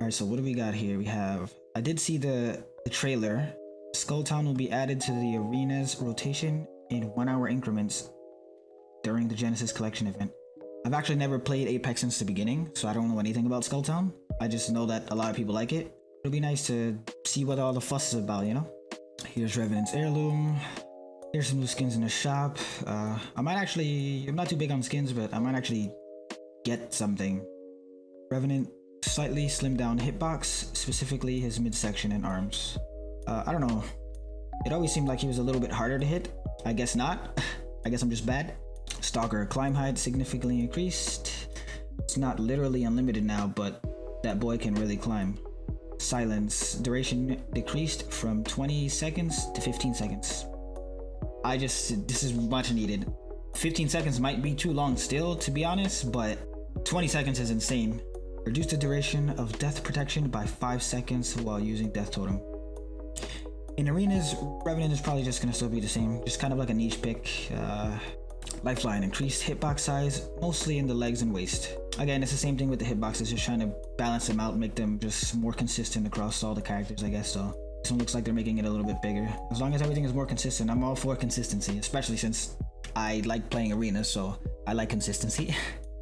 All right, so what do we got here? We have, I did see the trailer. Skulltown will be added to the arena's rotation in 1 hour increments during the Genesis Collection event. I've actually never played Apex since the beginning, so I don't know anything about Skulltown. I just know that a lot of people like it. It'll be nice to see what all the fuss is about, you know? Here's Revenant's Heirloom. Here's some new skins in the shop. I'm not too big on skins, but I might actually get something. Revenant, slightly slimmed down hitbox, specifically his midsection and arms. I don't know. It always seemed like he was a little bit harder to hit. I guess not. I guess I'm just bad. Stalker, climb height significantly increased. It's not literally unlimited now, but that boy can really climb. Silence, duration decreased from 20 seconds to 15 seconds. This is much needed. 15 seconds might be too long still, to be honest, but 20 seconds is insane. Reduce the duration of death protection by 5 seconds while using Death Totem. In arenas, Revenant is probably just gonna still be the same, just kind of like a niche pick. Lifeline, increased hitbox size, mostly in the legs and waist. Again, it's the same thing with the hitboxes, just trying to balance them out, make them just more consistent across all the characters, I guess. So this one looks like they're making it a little bit bigger. As long as everything is more consistent, I'm all for consistency, especially since I like playing arenas, so I like consistency.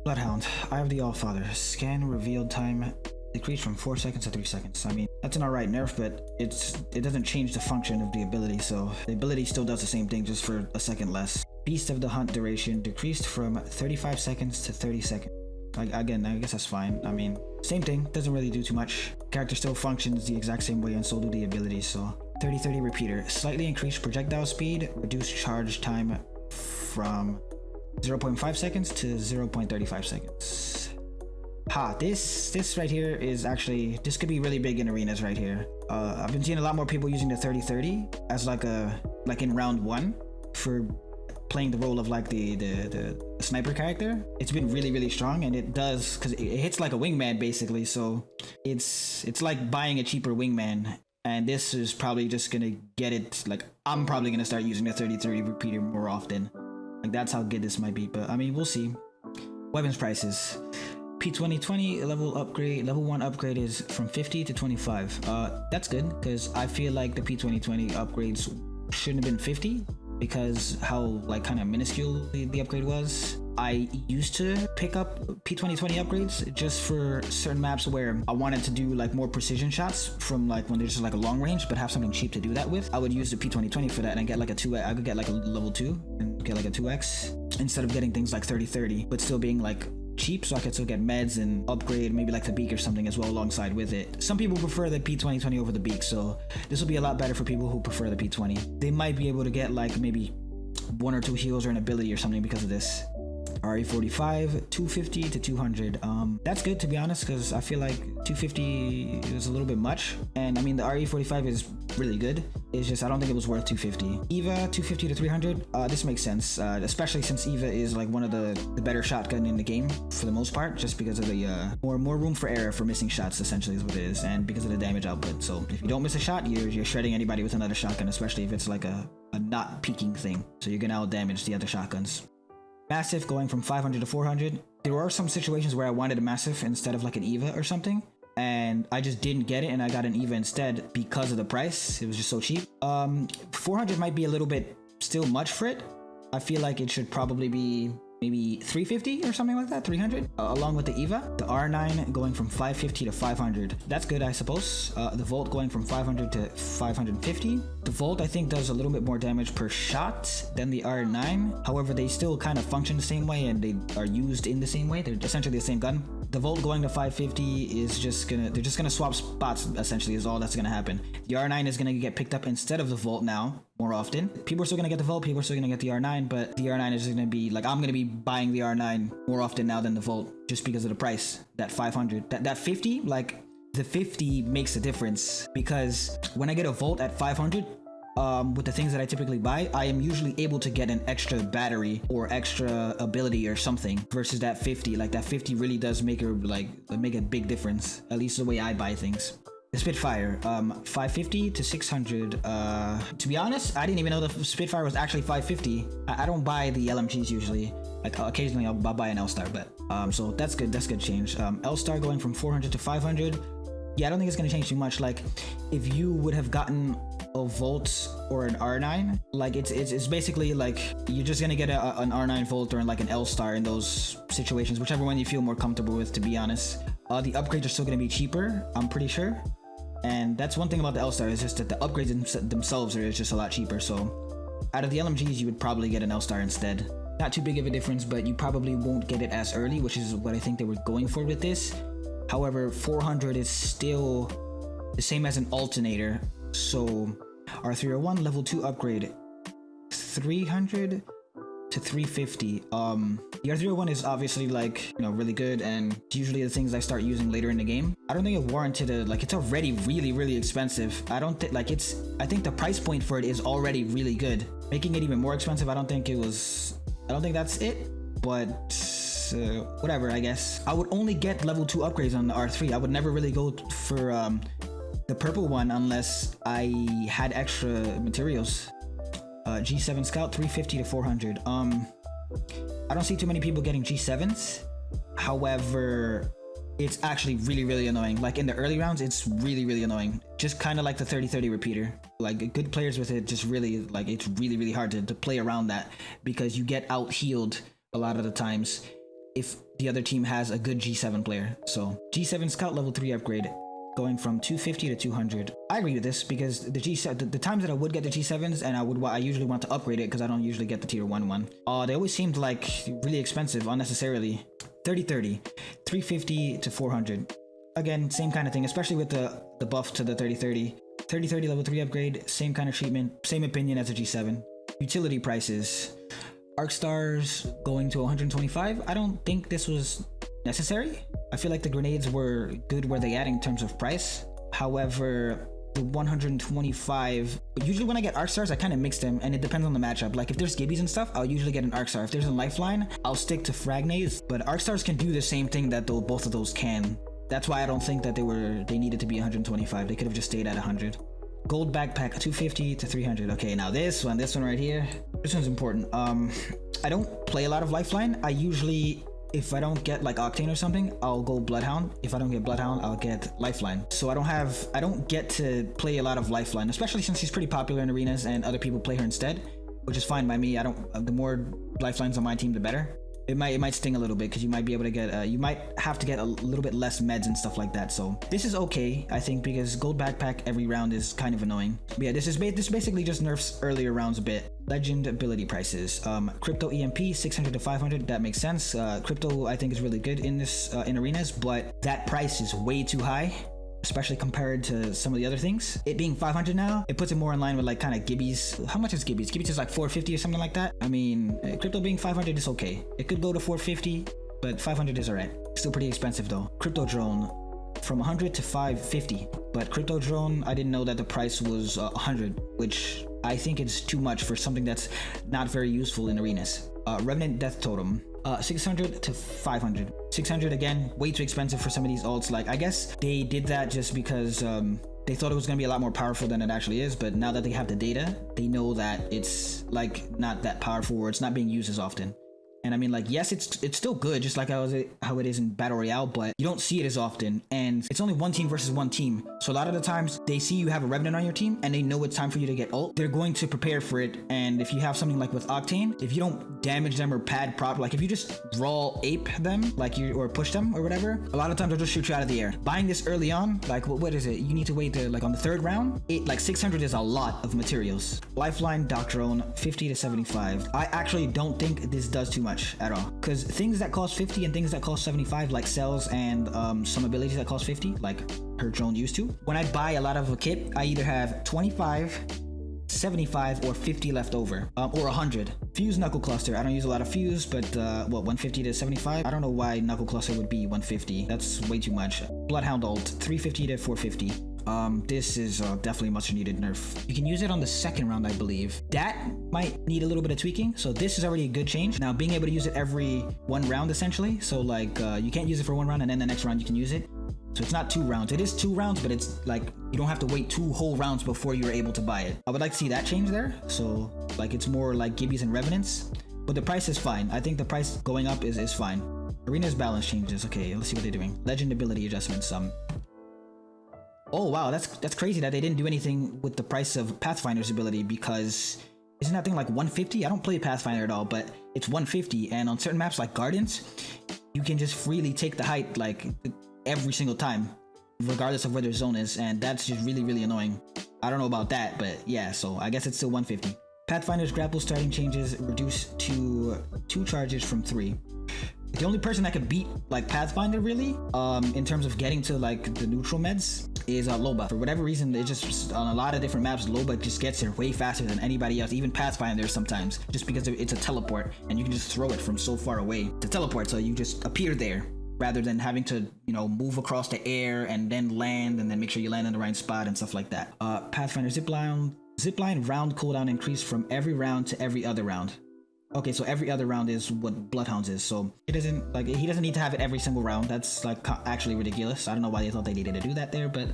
Bloodhound, Eye of the Allfather, scan revealed time decreased from 4 seconds to 3 seconds. I mean, that's an alright nerf, but it doesn't change the function of the ability, so the ability still does the same thing, just for a second less. Beast of the Hunt duration decreased from 35 seconds to 30 seconds. Again, I guess that's fine. I mean, same thing, doesn't really do too much. Character still functions the exact same way and so do the abilities, so. 30-30 repeater, slightly increased projectile speed, reduced charge time from 0.5 seconds to 0.35 seconds. This right here is actually, this could be really big in arenas right here. I've been seeing a lot more people using the 30-30 as like in round 1 for playing the role of like the sniper character. It's been really strong, and it does, because it hits like a wingman basically, so it's like buying a cheaper wingman, and this is probably just gonna get it. Like, I'm probably gonna start using the 30-30 repeater more often. Like, that's how good this might be, but I mean, we'll see. Weapons prices. P2020 level 1 upgrade is from 50 to 25. That's good, because I feel like the P2020 upgrades shouldn't have been 50, because how like kind of minuscule the upgrade was. I used to pick up P2020 upgrades just for certain maps where I wanted to do like more precision shots from like when there's just like a long range, but have something cheap to do that with. I would use the P2020 for that and get like a 2x. I could get like a level 2 and get like a 2x instead of getting things like 30-30, but still being like cheap, so I could still get meds and upgrade maybe like the beak or something as well alongside with it. Some people prefer the P2020 over the beak, so this will be a lot better for people who prefer the P20. They might be able to get like maybe 1 or 2 heals or an ability or something because of this. RE45, 250 to 200. That's good, to be honest, because I feel like 250 is a little bit much, and I mean the RE45 is really good. It's just I don't think it was worth 250. Eva 250 to 300. This makes sense, especially since Eva is like one of the better shotgun in the game for the most part, just because of the more room for error for missing shots, essentially is what it is, and because of the damage output. So if you don't miss a shot, you're shredding anybody with another shotgun, especially if it's like a not peeking thing. So you're gonna out damage the other shotguns. Massive going from 500 to 400. There were some situations where I wanted a massive instead of like an Eva or something, and I just didn't get it, and I got an Eva instead because of the price. It was just so cheap. 400 might be a little bit still much for it. I feel like it should probably be maybe 350 or something like that, 300, along with the Eva. The R9 going from 550 to 500. That's good, I suppose. The Volt going from 500 to 550. The Volt, I think, does a little bit more damage per shot than the R9. However, they still kind of function the same way, and they are used in the same way. They're essentially the same gun. The Volt going to 550 is they're just gonna swap spots, essentially, is all that's gonna happen. The R9 is gonna get picked up instead of the Volt now, more often. People are still gonna get the Volt, people are still gonna get the R9, but the R9 is gonna be, like, I'm gonna be buying the R9 more often now than the Volt, just because of the price. That 500, that 50, like, the 50 makes a difference, because when I get a Volt at 500, with the things that I typically buy, I am usually able to get an extra battery or extra ability or something, versus that 50. Like, that 50 really does make a big difference, at least the way I buy things. The Spitfire, 550 to 600. To be honest, I didn't even know the Spitfire was actually 550. I don't buy the LMGs usually. Like, occasionally I'll buy an L-Star, but so that's good change. L-Star going from 400 to 500. Yeah, I don't think it's gonna change too much. Like, if you would have gotten a Volt or an R9, like it's basically like you're just gonna get an R9 Volt or like an L Star in those situations, whichever one you feel more comfortable with, to be honest. The upgrades are still gonna be cheaper, I'm pretty sure. And that's one thing about the L Star, is just that the upgrades themselves are just a lot cheaper. So out of the LMGs, you would probably get an L Star instead. Not too big of a difference, but you probably won't get it as early, which is what I think they were going for with this. However, 400 is still the same as an alternator. So R301 level 2 upgrade, 300 to 350. The R301 is obviously like, you know, really good, and usually the things I start using later in the game. I don't think it warranted a, like, it's already really expensive. I don't think, like, I think the price point for it is already really good. Making it even more expensive, I don't think that's it, but whatever, I guess. I would only get level 2 upgrades on the R3. I would never really go for the purple one unless I had extra materials. G7 Scout, 350 to 400. I don't see too many people getting G7s. However, it's actually really annoying. Like in the early rounds, it's really annoying. Just kind of like the 30-30 repeater. Like good players with it, just really, like, it's really hard to play around that, because you get out healed a lot of the times if the other team has a good G7 player. So G7 Scout level 3 upgrade, going from 250 to 200. I agree with this, because the times that I would get the G7s, and I usually want to upgrade it because I don't usually get the tier 1 one. They always seemed like really expensive unnecessarily. 30-30, 350 to 400. Again, same kind of thing, especially with the buff to the 30-30. 30-30 level 3 upgrade, same kind of treatment, same opinion as a G7. Utility prices. Arc Stars going to 125. I don't think this was necessary. I feel like the grenades were good where they at in terms of price. However, the 125, usually when I get Arc Stars, I kind of mix them, and it depends on the matchup. Like if there's Gibbies and stuff, I'll usually get an Arc Star. If there's a Lifeline, I'll stick to Fragnades. But Arc Stars can do the same thing that both of those can. That's why I don't think that they needed to be 125. They could have just stayed at 100. Gold backpack, 250 to 300. Okay, now this one right here, this one's important. I don't play a lot of Lifeline. I usually, if I don't get like Octane or something, I'll go Bloodhound. If I don't get Bloodhound, I'll get Lifeline. So I don't get to play a lot of Lifeline, especially since she's pretty popular in arenas and other people play her instead, which is fine by me. The more Lifelines on my team, the better. It might sting a little bit, because you might be able to get you might have to get a little bit less meds and stuff like that. So this is okay, I think, because gold backpack every round is kind of annoying. But yeah, this basically just nerfs earlier rounds a bit. Legend ability prices. Crypto EMP 600 to 500. That makes sense. Crypto I think is really good in this in arenas, but that price is way too high, especially compared to some of the other things. It being 500 now, it puts it more in line with like kind of Gibbies. How much is Gibbies? Gibbies is like 450 or something like that. I mean, crypto being 500 is okay. It could go to 450, but 500 is alright. Still pretty expensive though. Crypto drone from 100 to 550, but crypto drone, I didn't know that the price was 100, which I think it's too much for something that's not very useful in arenas. Revenant death totem. 600 to 500. 600 again, way too expensive for some of these alts. Like, I guess they did that just because they thought it was going to be a lot more powerful than it actually is, but now that they have the data, they know that it's like not that powerful, or it's not being used as often. And I mean, like, yes, it's still good, just like how it is in Battle Royale, but you don't see it as often, and it's only one team versus one team. So a lot of the times, they see you have a Revenant on your team, and they know it's time for you to get ult. They're going to prepare for it, and if you have something like with Octane, if you don't damage them or pad prop, like if you just raw ape them, like or push them or whatever, a lot of times they'll just shoot you out of the air. Buying this early on, like, what is it? You need to wait to, like, on the third round, like 600 is a lot of materials. Lifeline, Doctrone, 50 to 75. I actually don't think this does too much at all, because things that cost 50 and things that cost 75, like cells and some abilities that cost 50, like her drone used to, when I buy a lot of a kit, I either have 25, 75, or 50 left over, or 100. Fuse Knuckle Cluster, I don't use a lot of fuse, but 150 to 75, I don't know why Knuckle Cluster would be 150. That's way too much. Bloodhound ult, 350 to 450. This is definitely a much needed nerf. You can use it on the second round, I believe. That might need a little bit of tweaking, so this is already a good change. Now, being able to use it every one round, essentially, so like you can't use it for one round and then the next round you can use it. So it's not 2 rounds. It is 2 rounds, but it's like you don't have to wait 2 whole rounds before you're able to buy it. I would like to see that change there, so like it's more like Gibbies and Revenants, but the price is fine. I think the price going up is fine. Arena's balance changes. Okay, let's see what they're doing. Legend ability adjustments. Oh wow, that's crazy that they didn't do anything with the price of Pathfinder's ability, because isn't that thing like 150? I don't play Pathfinder at all, but it's 150, and on certain maps like Gardens, you can just freely take the height like every single time, regardless of where their zone is, and that's just really, really annoying. I don't know about that, but yeah, so I guess it's still 150. Pathfinder's grapple starting changes reduced to 2 charges from 3. The only person that could beat like Pathfinder really, in terms of getting to like the neutral meds, is Loba. For whatever reason, it just on a lot of different maps, Loba just gets there way faster than anybody else, even Pathfinder sometimes, just because it's a teleport and you can just throw it from so far away to teleport, so you just appear there rather than having to, you know, move across the air and then land and then make sure you land in the right spot and stuff like that. Pathfinder zipline round cooldown increased from every round to every other round. Okay, so every other round is what Bloodhounds is, so he doesn't need to have it every single round. That's like actually ridiculous. I don't know why they thought they needed to do that there, but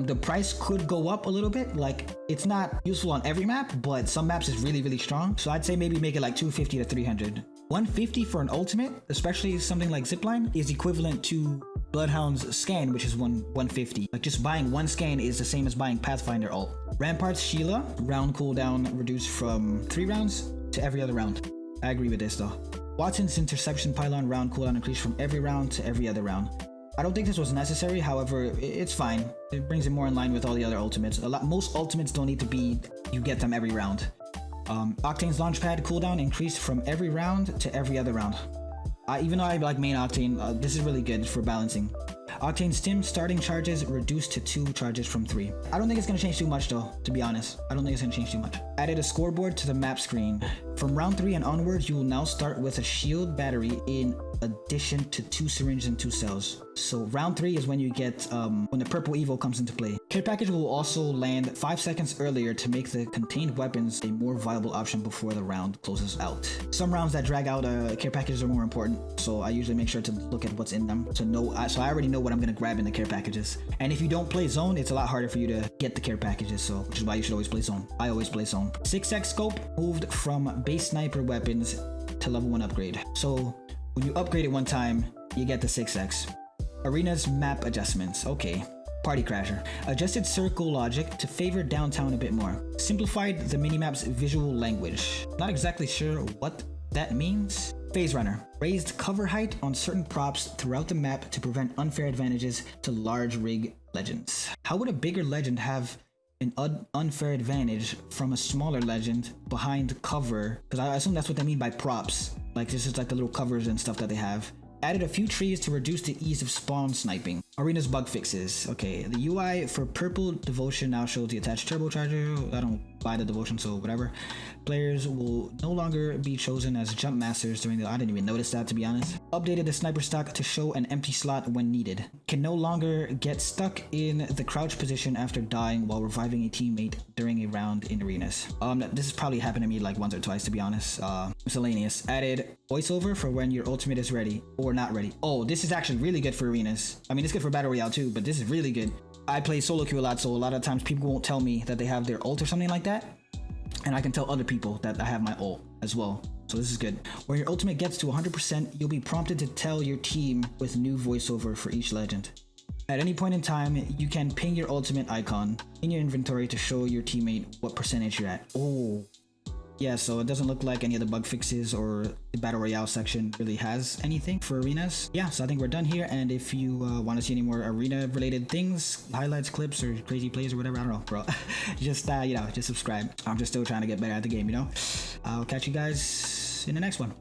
the price could go up a little bit. Like, it's not useful on every map, but some maps is really, really strong. So I'd say maybe make it like 250 to 300. 150 for an ultimate, especially something like Zipline, is equivalent to Bloodhound's scan, which is 150. Like, just buying one scan is the same as buying Pathfinder ult. Rampart's Sheila, round cooldown reduced from 3 rounds to every other round. I agree with this though. Watson's Interception Pylon round cooldown increased from every round to every other round. I don't think this was necessary, however, it's fine. It brings it more in line with all the other ultimates. Most ultimates don't need to be, you get them every round. Octane's Launchpad cooldown increased from every round to every other round. Even though I like main Octane, this is really good for balancing. Octane's Stim starting charges reduced to 2 charges from 3. I don't think it's going to change too much though, to be honest. I don't think it's going to change too much. Added a scoreboard to the map screen. From round 3 and onwards, you will now start with a shield battery in addition to 2 syringes and 2 cells. So round 3 is when you get, when the purple evo comes into play. Care package will also land 5 seconds earlier to make the contained weapons a more viable option before the round closes out. Some rounds that drag out care packages are more important, so I usually make sure to look at what's in them to know. So I already know what I'm gonna grab in the care packages. And if you don't play zone, it's a lot harder for you to get the care packages, so which is why you should always play zone. I always play zone. 6x scope moved from base sniper weapons to level 1 upgrade. So when you upgrade it one time, you get the 6x. Arena's map adjustments. Okay. Party Crasher. Adjusted circle logic to favor downtown a bit more. Simplified the minimap's visual language. Not exactly sure what that means. Phase Runner. Raised cover height on certain props throughout the map to prevent unfair advantages to large rig legends. How would a bigger legend have an unfair advantage from a smaller legend behind cover? Because I assume that's what they mean by props. Like, this is like the little covers and stuff that they have. Added a few trees to reduce the ease of spawn sniping. Arena's bug fixes. Okay, the UI for Purple Devotion now shows the attached turbocharger. I don't buy the Devotion, so whatever. Players will no longer be chosen as jump masters during the... I didn't even notice that, to be honest. Updated the sniper stock to show an empty slot when needed. Can no longer get stuck in the crouch position after dying while reviving a teammate during a round in arenas. This has probably happened to me like once or twice, to be honest. Miscellaneous. Added voiceover for when your ultimate is ready or not ready. Oh, this is actually really good for arenas. I mean, it's good for Battle Royale too, but this is really good. I play solo queue a lot, so a lot of times people won't tell me that they have their ult or something like that. And I can tell other people that I have my ult as well. So this is good. When your ultimate gets to 100%, you'll be prompted to tell your team with new voiceover for each legend. At any point in time, you can ping your ultimate icon in your inventory to show your teammate what percentage you're at. Oh. Yeah, so it doesn't look like any of the bug fixes or the Battle Royale section really has anything for arenas. Yeah, so I think we're done here. And if you want to see any more arena related things, highlights, clips, or crazy plays or whatever, I don't know, bro. Just, just subscribe. I'm just still trying to get better at the game, you know? I'll catch you guys in the next one.